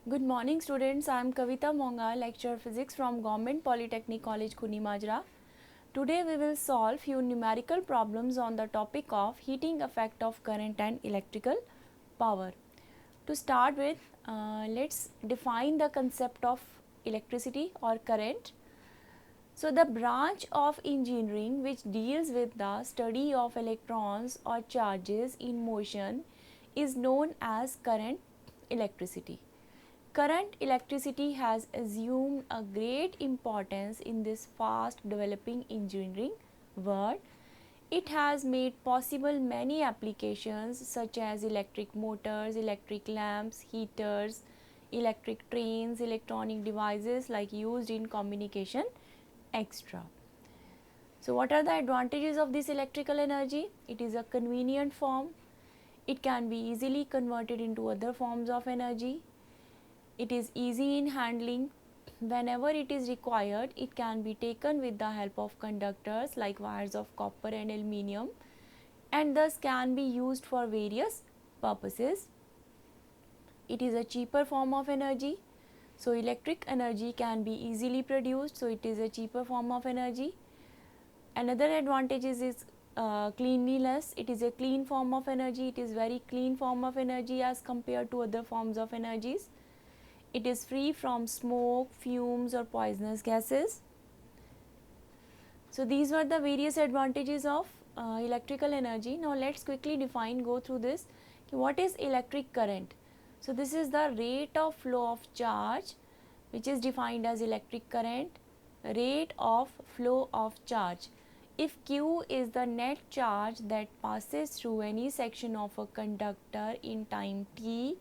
Good morning students, I am Kavita Monga, lecturer physics from Government Polytechnic College Khuni Majra. Today we will solve few numerical problems on the topic of heating effect of current and electrical power. To start with, let's define the concept of electricity or current. So the branch of engineering which deals with the study of electrons or charges in motion is known as current electricity. Current electricity has assumed a great importance in this fast developing engineering world. It has made possible many applications such as electric motors, electric lamps, heaters, electric trains, electronic devices like used in communication, etc. So what are the advantages of this electrical energy? It is a convenient form. It can be easily converted into other forms of energy. It is easy in handling. Whenever it is required, it can be taken with the help of conductors like wires of copper and aluminium, and thus can be used for various purposes. It is a cheaper form of energy. So electric energy can be easily produced, so it is a cheaper form of energy. Another advantage is cleanliness. It is a clean form of energy. It is very clean form of energy as compared to other forms of energies. It is free from smoke, fumes or poisonous gases. So these were the various advantages of electrical energy. Now let's quickly go through this. What is electric current? So this is the rate of flow of charge, which is defined as electric current. Rate of flow of charge. If Q is the net charge that passes through any section of a conductor in time t,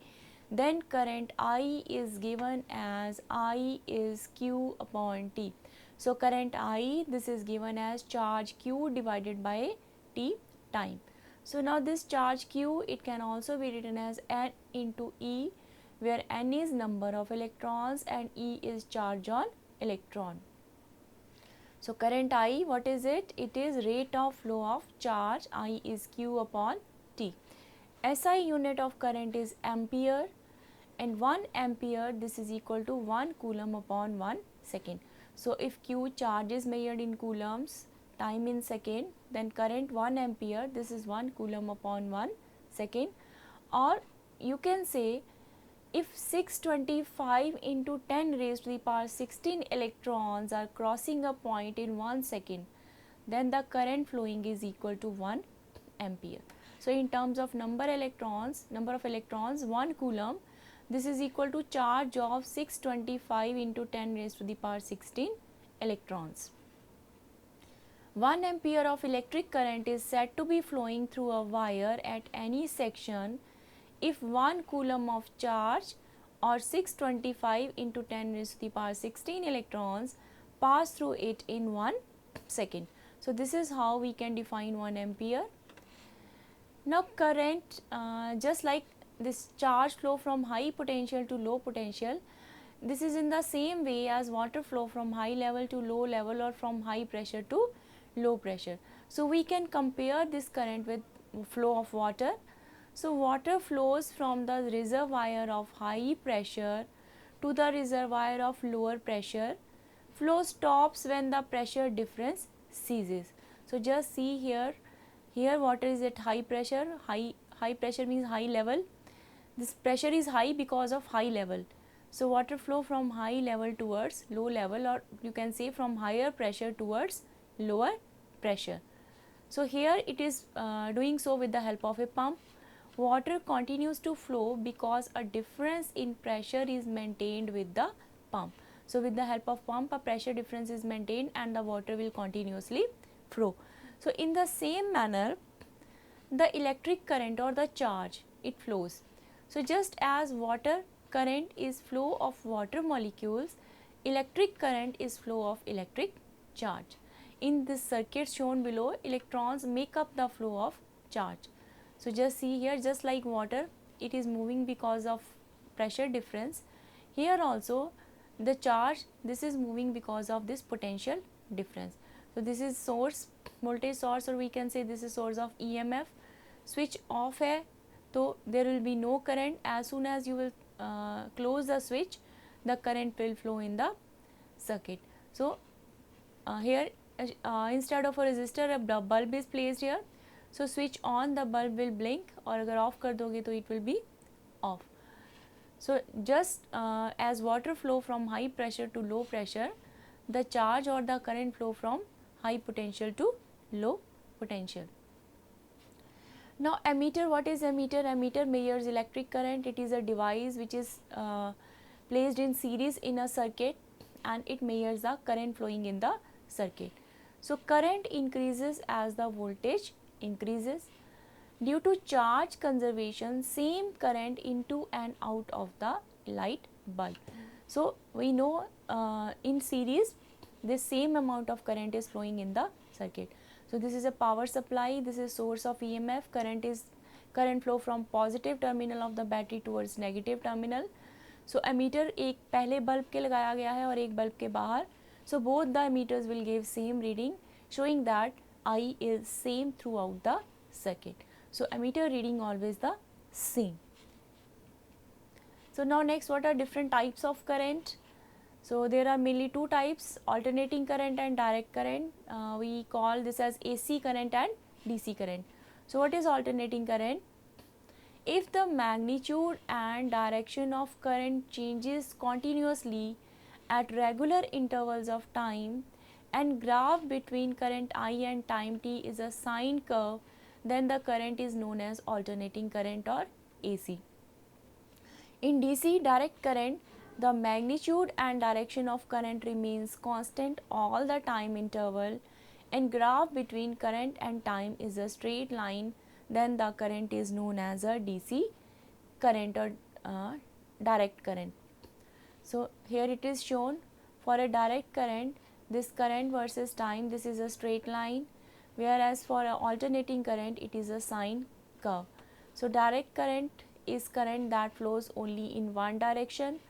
then current I is given as I is Q upon T. So current I, this is given as charge Q divided by T time. So now this charge Q, it can also be written as N into E, where N is number of electrons and E is charge on electron. So current I, what is it? It is rate of flow of charge. I is Q upon T. SI unit of current is ampere, and 1 ampere, this is equal to 1 coulomb upon 1 second. So if Q charge is measured in coulombs, time in second, then current 1 ampere, this is 1 coulomb upon 1 second. Or you can say, if 625 into 10 raised to the power 16 electrons are crossing a point in 1 second, then the current flowing is equal to 1 ampere. So in terms of number of electrons, 1 coulomb, this is equal to charge of 625 into 10 raised to the power 16 electrons. 1 ampere of electric current is said to be flowing through a wire at any section if 1 coulomb of charge or 625 into 10 raised to the power 16 electrons pass through it in 1 second. So this is how we can define 1 ampere. Now current, just like this charge flow from high potential to low potential, this is in the same way as water flow from high level to low level or from high pressure to low pressure. So we can compare this current with flow of water. So water flows from the reservoir of high pressure to the reservoir of lower pressure. Flow stops when the pressure difference ceases. So just see here water is at high pressure. High pressure means high level. This pressure is high because of high level. So water flow from high level towards low level, or you can say from higher pressure towards lower pressure. So here it is doing so with the help of a pump. Water continues to flow because a difference in pressure is maintained with the pump. So with the help of pump, a pressure difference is maintained and the water will continuously flow. So in the same manner, the electric current or the charge, it flows. So just as water current is flow of water molecules, electric current is flow of electric charge. In this circuit shown below, electrons make up the flow of charge. So just see here, just like water, it is moving because of pressure difference. Here also the charge, this is moving because of this potential difference. So this is source, voltage source, or we can say this is source of EMF. Switch off है, so there will be no current. As soon as you will close the switch, the current will flow in the circuit. So here instead of a resistor, a bulb is placed here. So switch on, the bulb will blink, और अगर off कर दोगे तो it will be off. So just as water flow from high pressure to low pressure, the charge or the current flow from high potential to low potential. Now ammeter, what is ammeter? Ammeter measures electric current. It is a device which is placed in series in a circuit, and it measures the current flowing in the circuit. So current increases as the voltage increases. Due to charge conservation, same current into and out of the light bulb. So we know in series this same amount of current is flowing in the circuit. So this is a power supply, this is source of EMF, current flow from positive terminal of the battery towards negative terminal. So ammeter एक पहले bulb के लगाया गया है और एक bulb के बाहर. So both the ammeters will give same reading, showing that I is same throughout the circuit. So ammeter reading always the same. So now next, what are different types of current? So there are mainly two types, alternating current and direct current. We call this as AC current and DC current. So what is alternating current? If the magnitude and direction of current changes continuously at regular intervals of time and graph between current I and time t is a sine curve, then the current is known as alternating current or AC. In DC direct current, the magnitude and direction of current remains constant all the time interval, and graph between current and time is a straight line, then the current is known as a DC current or direct current. So here it is shown for a direct current, this current versus time, this is a straight line, whereas for an alternating current it is a sine curve. So direct current is current that flows only in one direction.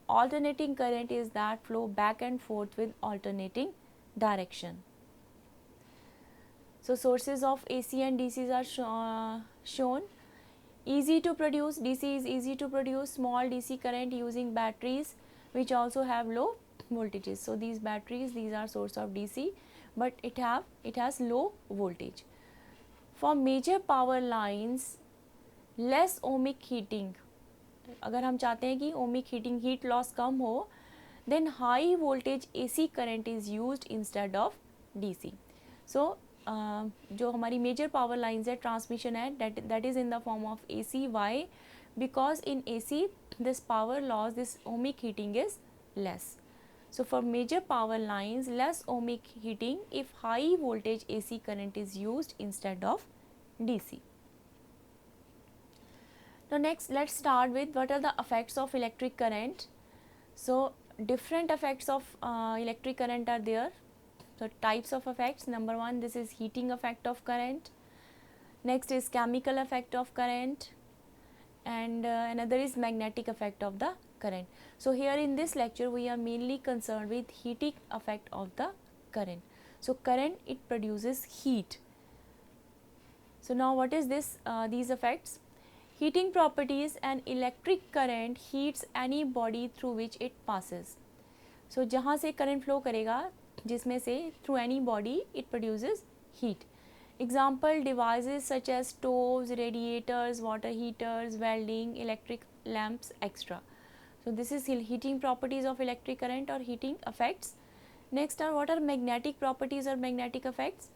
Alternating current is that flow back and forth with alternating direction. So sources of AC and DCs are shown. Easy to produce, DC is easy to produce small DC current using batteries which also have low voltages. So these batteries, these are source of DC, but it has low voltage. For major power lines, less ohmic heating, अगर हम चाहते हैं कि ohmic heating heat loss कम हो, then high voltage AC current is used instead of DC. So जो हमारी major power lines है, transmission है, that is in the form of AC. Why? Because in AC this power loss, this ohmic heating is less. So for major power lines, less ohmic heating if high voltage AC current is used instead of DC. Now next, let's start with what are the effects of electric current. So different effects of electric current are there. So types of effects, number one, this is heating effect of current. Next is chemical effect of current, and another is magnetic effect of the current. So here in this lecture we are mainly concerned with heating effect of the current. So current, it produces heat. So now what is this these effects? Heating properties, and electric current heats any body through which it passes. So जहाँ से current flow करेगा, जिसमें से through any body it produces heat. Example devices such as stoves, radiators, water heaters, welding, electric lamps, etc. So this is heating properties of electric current or heating effects. Next are what are magnetic properties or magnetic effects.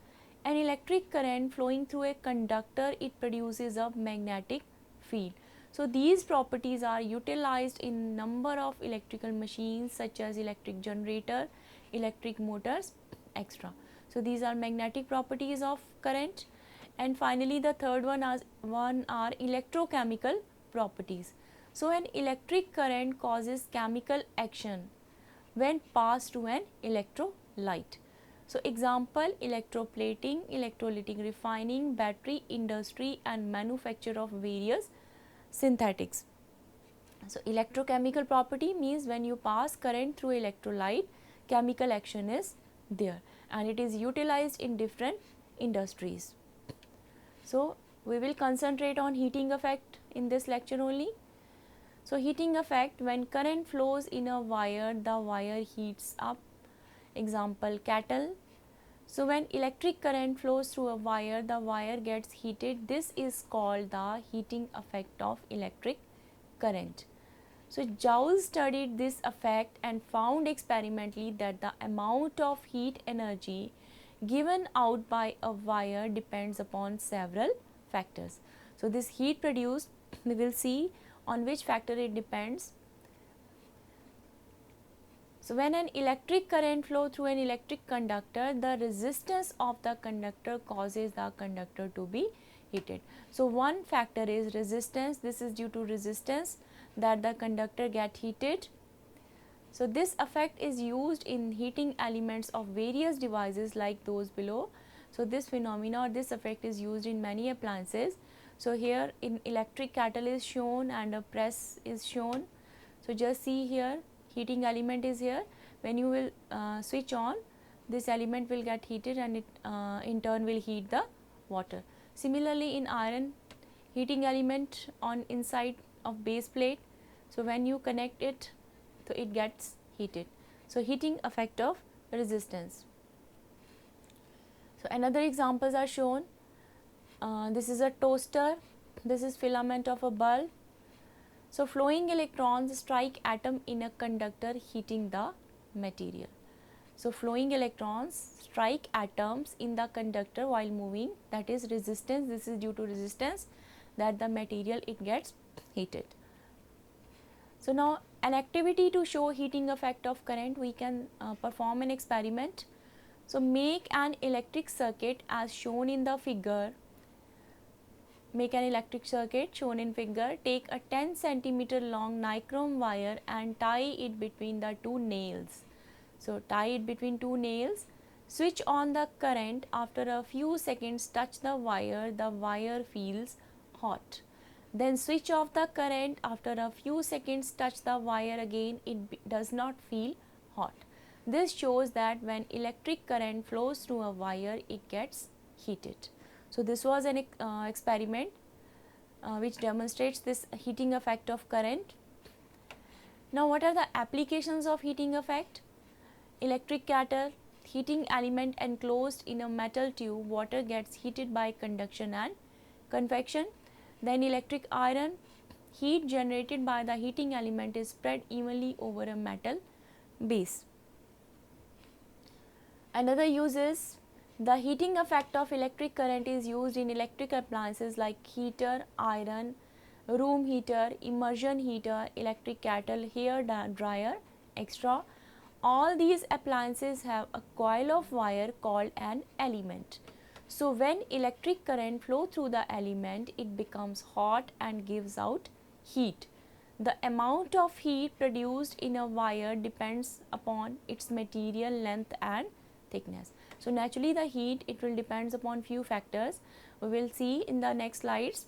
An electric current flowing through a conductor, it produces a magnetic field. So these properties are utilized in number of electrical machines such as electric generator, electric motors, etc. So these are magnetic properties of current. And finally the third one are electrochemical properties. So an electric current causes chemical action when passed to an electrolyte. So example, electroplating, electrolytic refining, battery industry and manufacture of various synthetics. So electrochemical property means when you pass current through electrolyte, chemical action is there and it is utilized in different industries. So we will concentrate on heating effect in this lecture only. So heating effect, when current flows in a wire, the wire heats up. Example, kettle. So when electric current flows through a wire gets heated. This is called the heating effect of electric current. So Joule studied this effect and found experimentally that the amount of heat energy given out by a wire depends upon several factors. So this heat produced, we will see on which factor it depends. So when an electric current flows through an electric conductor, the resistance of the conductor causes the conductor to be heated. So one factor is resistance. This is due to resistance that the conductor get heated. So this effect is used in heating elements of various devices like those below. So this phenomena or this effect is used in many appliances. So here in electric kettle is shown and a press is shown. So just see here, heating element is here. When you will switch on, this element will get heated and it in turn will heat the water. Similarly in iron, heating element on inside of base plate. So when you connect it, so it gets heated. So heating effect of resistance. So another examples are shown. This is a toaster. This is filament of a bulb. So flowing electrons strike atom in a conductor, heating the material. So flowing electrons strike atoms in the conductor while moving, that is resistance. This is due to resistance that the material it gets heated. So now an activity to show heating effect of current, we can perform an experiment. So make an electric circuit as shown in the figure. Make an electric circuit shown in figure. Take a 10 centimeter long nichrome wire and tie it between the two nails. So tie it between two nails. Switch on the current. After a few seconds, touch the wire feels hot. Then switch off the current. After a few seconds, touch the wire again, it does not feel hot. This shows that when electric current flows through a wire, it gets heated. So this was an experiment which demonstrates this heating effect of current. Now what are the applications of heating effect? Electric kettle, heating element enclosed in a metal tube, water gets heated by conduction and convection. Then electric iron, heat generated by the heating element is spread evenly over a metal base. Another use is the heating effect of electric current is used in electric appliances like heater, iron, room heater, immersion heater, electric kettle, hair dryer, etc. All these appliances have a coil of wire called an element. So when electric current flows through the element, it becomes hot and gives out heat. The amount of heat produced in a wire depends upon its material length and thickness. So naturally the heat, it will depends upon few factors. We will see in the next slides.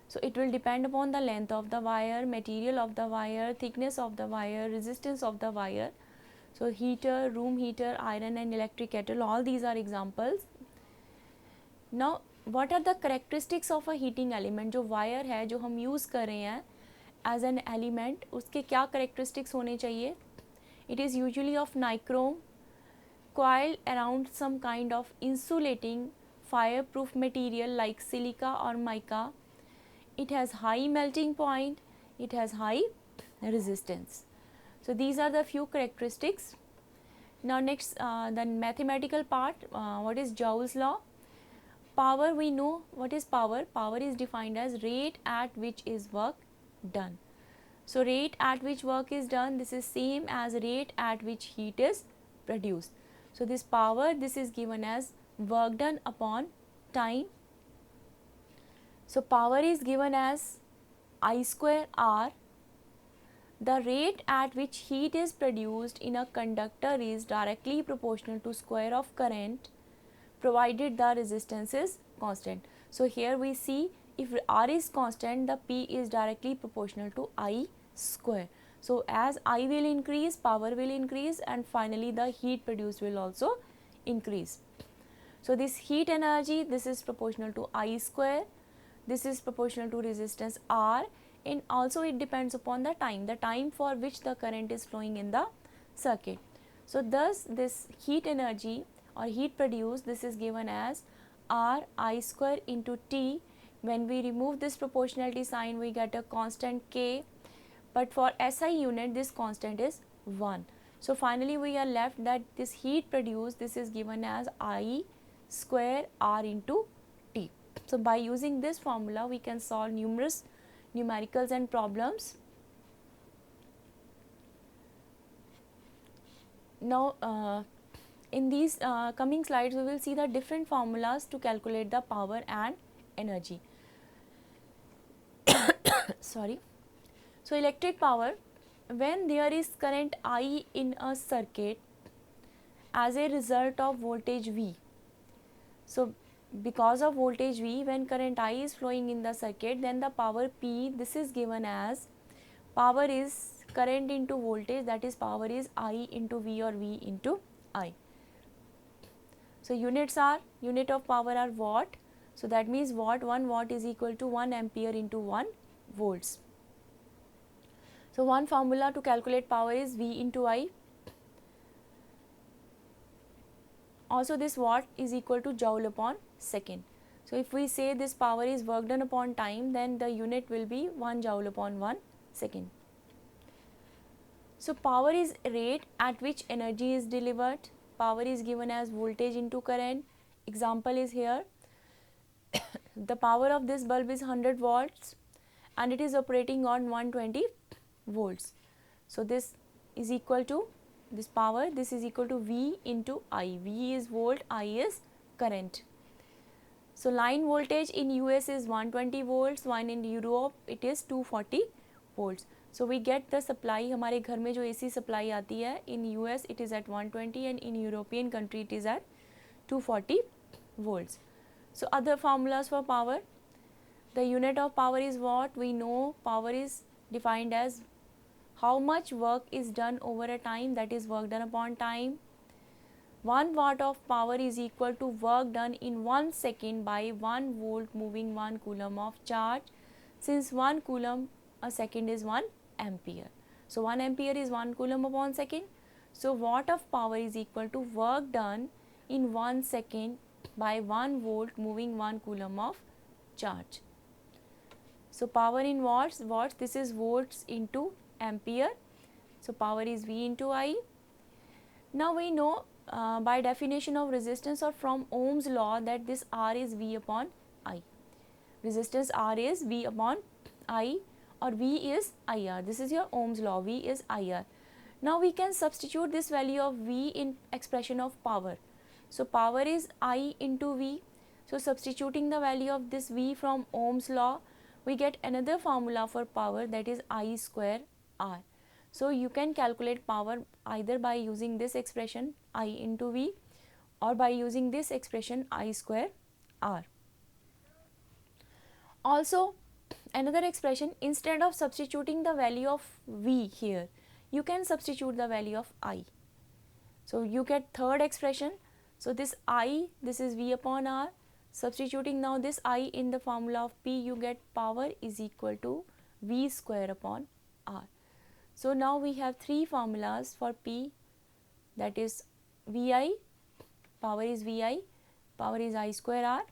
So it will depend upon the length of the wire, material of the wire, thickness of the wire, resistance of the wire. So heater, room heater, iron and electric kettle, all these are examples. Now what are the characteristics of a heating element? जो wire है जो हम use कर रहे हैं as an element, उसके क्या characteristics होने चाहिए? It is usually of nichrome, coiled around some kind of insulating fireproof material like silica or mica. It has high melting point, it has high resistance. So these are the few characteristics. Now next the mathematical part, what is Joule's law? Power, we know what is power. Power is defined as rate at which is work done. So rate at which work is done, this is same as rate at which heat is produced. So this power, this is given as work done upon time. So power is given as I square R. The rate at which heat is produced in a conductor is directly proportional to square of current, provided the resistance is constant. So here we see if R is constant, the P is directly proportional to I square. So as I will increase, power will increase, and finally the heat produced will also increase. So this heat energy, this is proportional to I square, this is proportional to resistance R. and also it depends upon the time for which the current is flowing in the circuit. So thus this heat energy or heat produced, this is given as R I square into T. When we remove this proportionality sign, we get a constant K, but for SI unit this constant is 1. So finally we are left that this heat produced, this is given as I square R into T. So by using this formula we can solve numerous numericals and problems. Now in these coming slides we will see the different formulas to calculate the power and energy. Sorry. So electric power, when there is current I in a circuit as a result of voltage V. So because of voltage V, when current I is flowing in the circuit, then the power P, this is given as power is current into voltage, that is power is I into V or V into I. So units are, unit of power are watt. So that means watt, 1 watt is equal to 1 ampere into 1 volts. So one formula to calculate power is V into I. Also this watt is equal to joule upon second. So if we say this power is work done upon time, then the unit will be 1 joule upon 1 second. So power is rate at which energy is delivered. Power is given as voltage into current. Example is here. The power of this bulb is 100 watts and it is operating on 120 volts. So this is equal to this power, this is equal to V into I. V is volt, I is current. So line voltage in US is 120 volts, one in Europe it is 240 volts. So we get the supply, हमारे घर में जो AC supply आती है, in US it is at 120 and in European country it is at 240 volts. So other formulas for power, the unit of power is watt. We know power is defined as how much work is done over a time, that is work done upon time. 1 watt of power is equal to work done in 1 second by 1 volt moving 1 coulomb of charge. Since 1 coulomb a second is 1 ampere. So 1 ampere is 1 coulomb upon second. So watt of power is equal to work done in 1 second by 1 volt moving 1 coulomb of charge. So power in watts, this is volts into ampere. So power is V into I. Now we know by definition of resistance or from Ohm's law that this R is V upon I. Resistance R is V upon I or V is IR. This is your Ohm's law, V is IR. Now we can substitute this value of V in expression of power. So power is I into V. So substituting the value of this V from Ohm's law, we get another formula for power, that is I square R. So you can calculate power either by using this expression I into V or by using this expression I square R. Also another expression, instead of substituting the value of V here, you can substitute the value of I. So you get third expression. So this I, this is V upon R. Substituting now this I in the formula of P, you get power is equal to V square upon R. So now we have three formulas for P, that is VI, power is VI, power is I square R,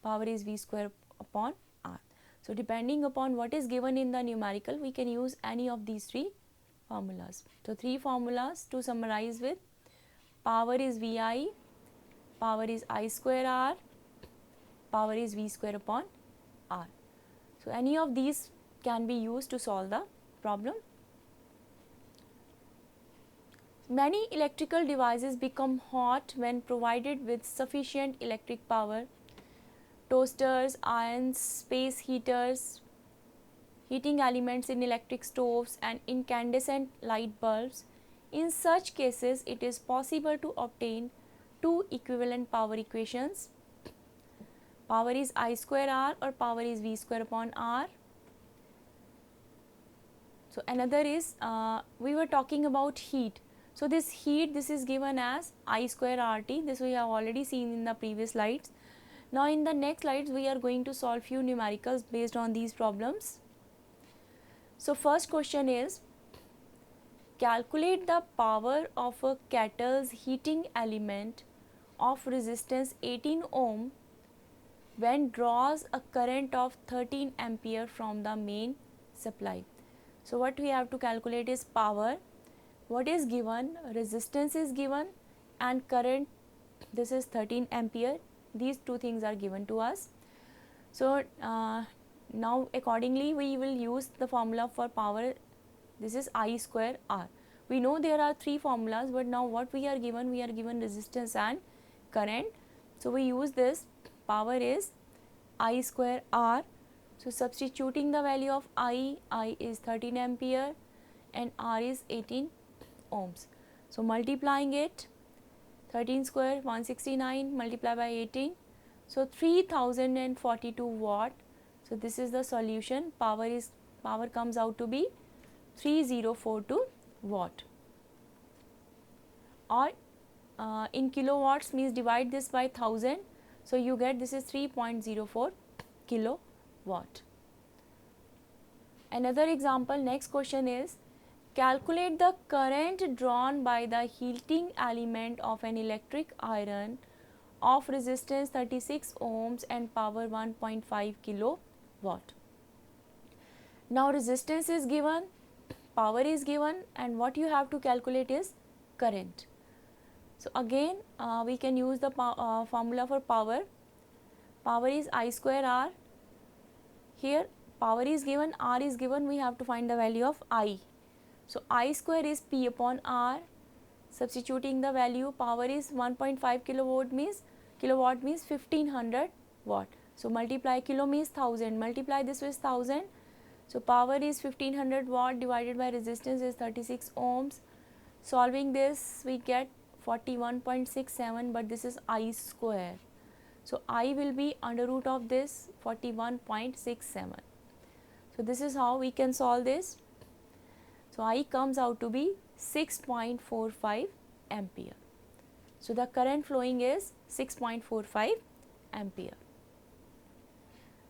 power is V square upon R. So depending upon what is given in the numerical, we can use any of these three formulas. So three formulas to summarize with: power is VI, power is I square R, power is V square upon R. So any of these can be used to solve the problem. Many electrical devices become hot when provided with sufficient electric power. Toasters, irons, space heaters, heating elements in electric stoves and incandescent light bulbs. In such cases, it is possible to obtain two equivalent power equations. Power is I square R or power is V square upon R. So another is, we were talking about heat. So this heat, this is given as I square RT. This we have already seen in the previous slides. Now in the next slides, we are going to solve few numericals based on these problems. So first question is, calculate the power of a kettle's heating element of resistance 18 ohm when draws a current of 13 ampere from the main supply. So what we have to calculate is power, what is given, resistance is given, and current, this is 13 ampere. These two things are given to us. So now accordingly we will use the formula for power. This is I square R. We know there are three formulas, but now what we are given resistance and current. So we use this. Power is I square R. So substituting the value of I is 13 ampere and R is 18 ohms. So multiplying it, 13 square 169 multiplied by 18, so 3042 watt. So this is the solution. Power comes out to be 3042 watt, or in kilowatts means divide this by 1000, so you get this is 3.04 kilowatt. Another example, next question is, calculate the current drawn by the heating element of an electric iron of resistance 36 ohms and power 1.5 kilowatt. Now resistance is given, power is given, and what you have to calculate is current. So again we can use the formula for power. Power is I square R. Here power is given, R is given, we have to find the value of I. So I square is P upon R. Substituting the value, power is 1.5 kilowatt means 1500 watt. So multiply, kilo means 1000, multiply this with 1000. So power is 1500 watt divided by resistance is 36 ohms. Solving this we get 41.67, but this is I square. So I will be under root of this 41.67. So this is how we can solve this. So I comes out to be 6.45 ampere. So the current flowing is 6.45 ampere.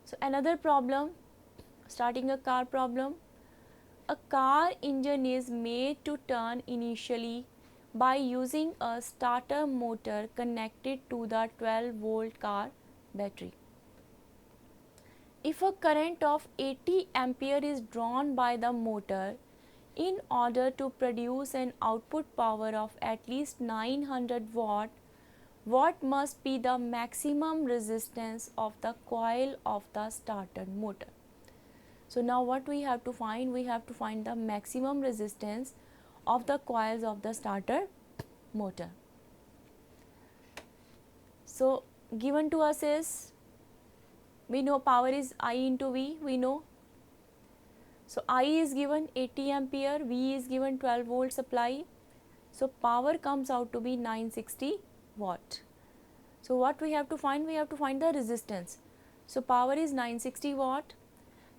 So another problem, starting a car problem. A car engine is made to turn initially by using a starter motor connected to the 12-volt car battery. If a current of 80 ampere is drawn by the motor, in order to produce an output power of at least 900 watt, what must be the maximum resistance of the coil of the starter motor? So now what we have to find? We have to find the maximum resistance of the coils of the starter motor. So given to us is, we know power is I into V, we know. So I is given 80 ampere, V is given 12 volt supply. So power comes out to be 960 watt. So what we have to find? We have to find the resistance. So power is 960 watt.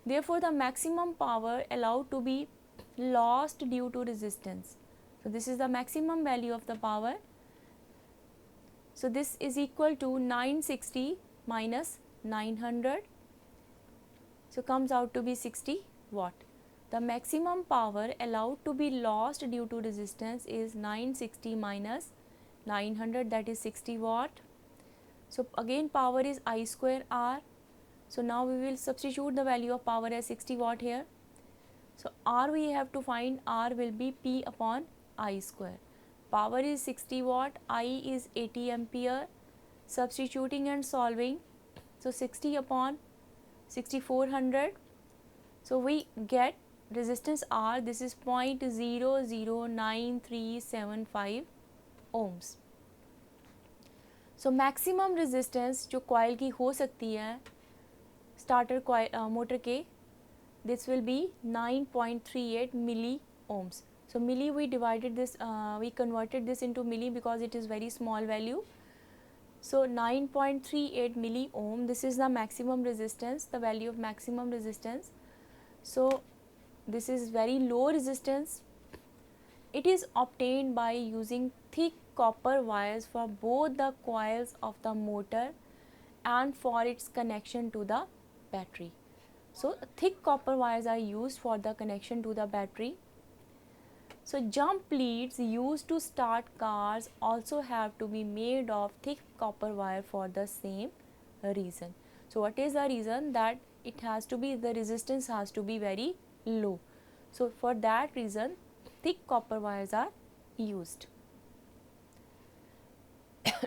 Therefore the maximum power allowed to be lost due to resistance. So this is the maximum value of the power. So this is equal to 960 minus 900. So comes out to be 60 watt. The maximum power allowed to be lost due to resistance is 960 minus 900, that is 60 watt. So again power is I square R. So now we will substitute the value of power as 60 watt here. So R we have to find, R will be P upon I square. Power is 60 watt, I is 80 ampere. Substituting and solving, so 60 upon 6400. So we get resistance R, this is 0.009375 ohms. So maximum resistance जो coil की हो सकती है starter coil motor के, this will be 9.38 milli ohms. So milli we divided this, we converted this into milli because it is very small value. So 9.38 milli ohm, this is the maximum resistance, the value of maximum resistance. So this is very low resistance. It is obtained by using thick copper wires for both the coils of the motor and for its connection to the battery. So thick copper wires are used for the connection to the battery. So jump leads used to start cars also have to be made of thick copper wire for the same reason. So what is the reason? That it has to be, the resistance has to be very low. So for that reason thick copper wires are used.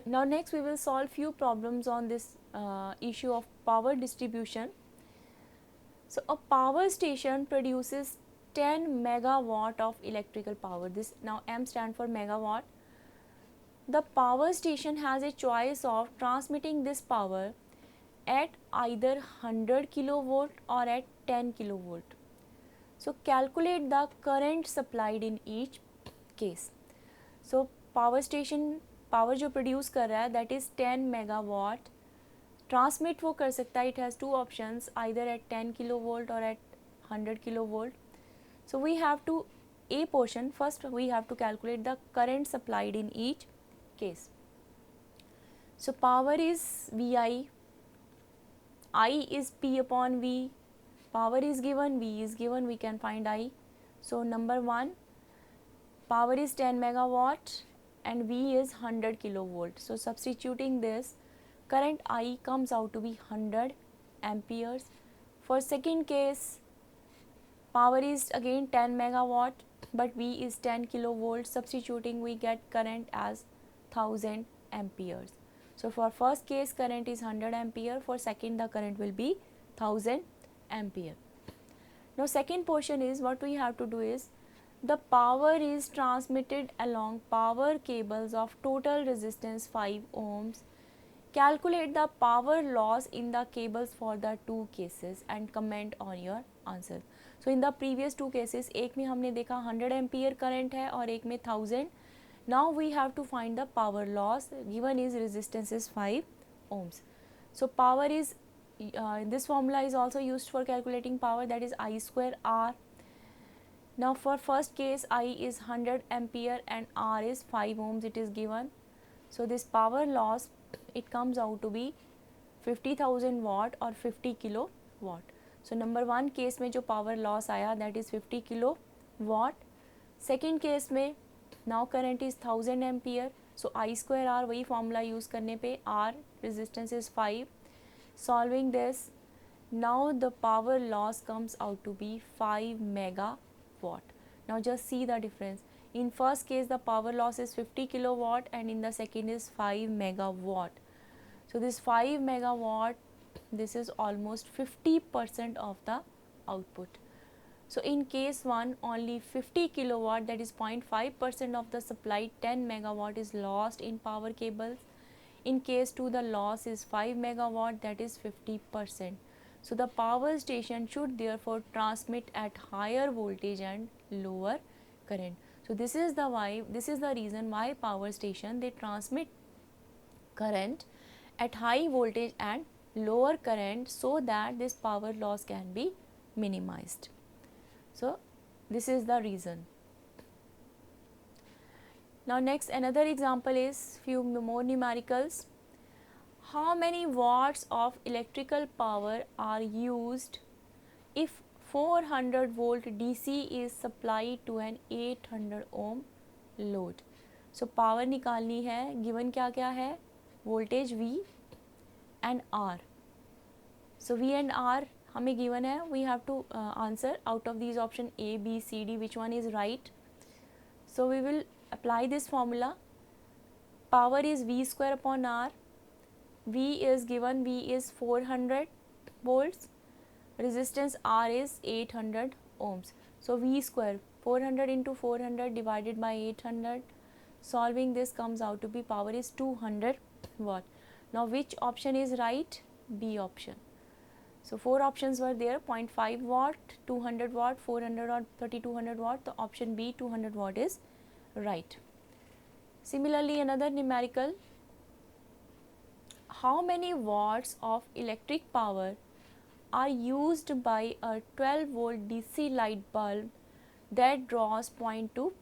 Now next we will solve few problems on this issue of power distribution. So a power station produces 10 megawatt of electrical power. This now M stand for megawatt. The power station has a choice of transmitting this power at either 100 kilovolt or at 10 kilovolt. So calculate the current supplied in each case. So power station power जो produce कर रहा है that is 10 megawatt. Transmit वो कर सकता है, it has two options, either at 10 kilovolt or at 100 kilovolt. So we have to A portion first we have to calculate the current supplied in each case. So power is VI, I is P upon V, power is given, V is given, we can find I. So number 1, power is 10 megawatt and V is 100 kilovolt. So substituting this, current I comes out to be 100 amperes. For second case, power is again 10 megawatt but V is 10 kilovolt. Substituting we get current as 1000 amperes. So for first case current is 100 ampere, for second the current will be 1000 ampere. Now second portion is, what we have to do is, the power is transmitted along power cables of total resistance 5 ohms. Calculate the power loss in the cables for the two cases and comment on your answer. So in the previous two cases, एक में हमने देखा 100 ampere current है और एक में 1000. Now we have to find the power loss. Given is resistance is 5 ohms. So power is this formula is also used for calculating power, that is I square R. Now for first case I is 100 ampere and R is 5 ohms, it is given. So this power loss, it comes out to be 50,000 watt or 50 kilo watt. So number 1 case में जो power loss आया that is 50 kilo watt. Second case में now current is 1000 ampere. So I square R वही formula use करने पे R resistance is 5. Solving this, now the power loss comes out to be 5 megawatt. Now just see the difference. In first case the power loss is 50 kilowatt and in the second is 5 megawatt. So this 5 megawatt, this is almost 50% of the output. So in case 1 only 50 kilowatt, that is 0.5% of the supplied 10 megawatt is lost in power cables. In case 2 the loss is 5 megawatt, that is 50%. So the power station should therefore transmit at higher voltage and lower current. So this is the reason why power station they transmit current at high voltage and lower current, so that this power loss can be minimized. So this is the reason. Now next another example is few more numericals. How many watts of electrical power are used if 400 volt DC is supplied to an 800 ohm load? So power निकालनी है, given क्या क्या है, voltage V and R. So V and R हमें given है, we have to answer out of these option A, B, C, D, which one is right. So we will apply this formula. Power is V square upon R. V is given, V is 400 volts. Resistance R is 800 ohms. So V square, 400 into 400 divided by 800. Solving this comes out to be power is 200 watt. Now which option is right? B option. So 4 options were there, 0.5 watt, 200 watt, 400 watt, 3200 watt. The option B 200 watt is right. Similarly another numerical. How many watts of electric power are used by a 12 volt DC light bulb that draws 0.2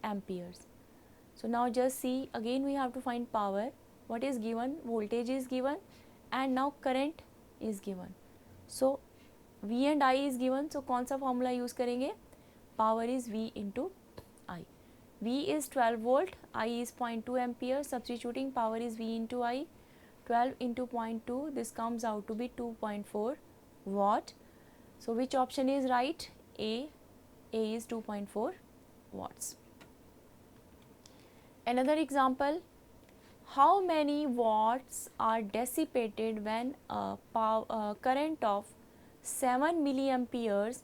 amperes? So now just see, again we have to find power. What is given? Voltage is given and now current is given. So V and I is given, so कौन सा formula use करेंगे, power is V into I. V is 12 volt, I is 0.2 ampere, substituting power is V into I, 12 into 0.2, this comes out to be 2.4 watt. So which option is right? A is 2.4 watts. Another example, how many watts are dissipated when a current of 7 milliamperes